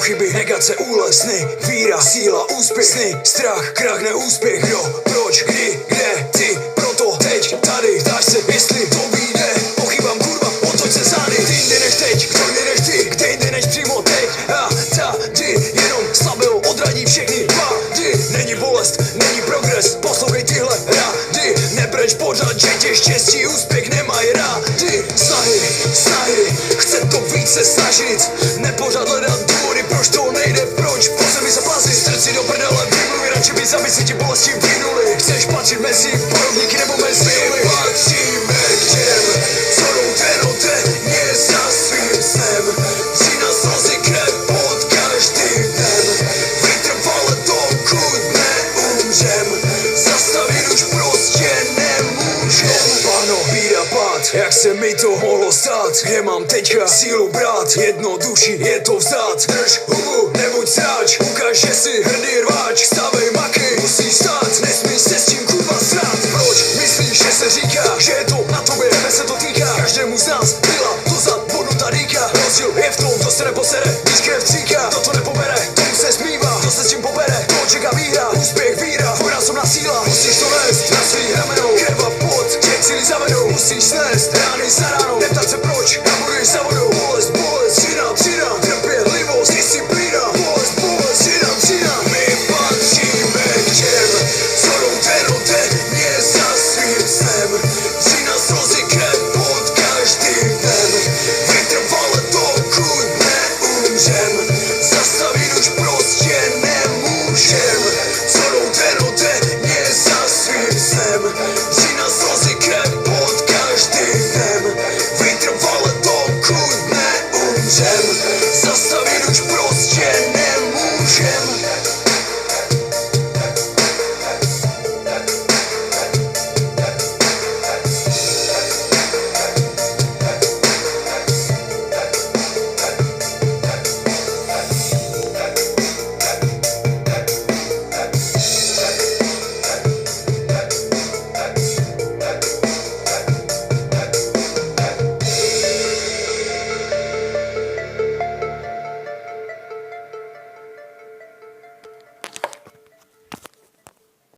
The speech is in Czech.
pochyby, negace, úles, sny, víra, síla, úspěch, sny, strach, krach, neúspěch. Kdo, proč, kdy, kde, ty, proto, teď, tady, ptáš se, jestli to vyjde. Pochybám, kurva, otoč se zády. Ty jinde než teď, kdo jinde než ty, kde jinde než přímo teď. A tady, jenom slabého odradí všechny pády. Není bolest, není progres, poslouchej tyhle rady. Nebreč pořád, že tě štěstí, úspěch nemají rády. Snahy, chce to více snažit. Nepořád hledat důvody, proč to nejde, proč po zemi zaplazit. Strci do prdele, vymluví, radši bys, aby si ti bolesti vynuli. Chceš patřit mezi bojovníky nebo mezi my patříme k těm, co jdou denně za svým snem. Žina slzy krev pod každým dnem. Vytrvale dokud neumřem, zastavit už prostě nemůžem. Ano, bída pád, jak se mi to mohlo stát? Kde mám teďka sílu brát? Jednodušší je to vzdát. Drž hubu, nebuď sráč, ukáž, že jsi hrdý rváč. Stavej maky, musíš stát, nesmíš se s tím kurva srát. Proč myslíš, že se říká, že je to na tobě, nebe se to týká? Každému z nás byla to zabodnutá dýka. Rozdíl je v tom, kdo se neposere, když krev cíká. Kdo to nepobere, tomu se smívá, kdo se s tím pobere, to čeká výhra, úspěch, víra, dvojnásobná síla. Musíš to nést na svých ramenou, krev a pot, tě cíli zavedou. Musíš snést rány za ránou.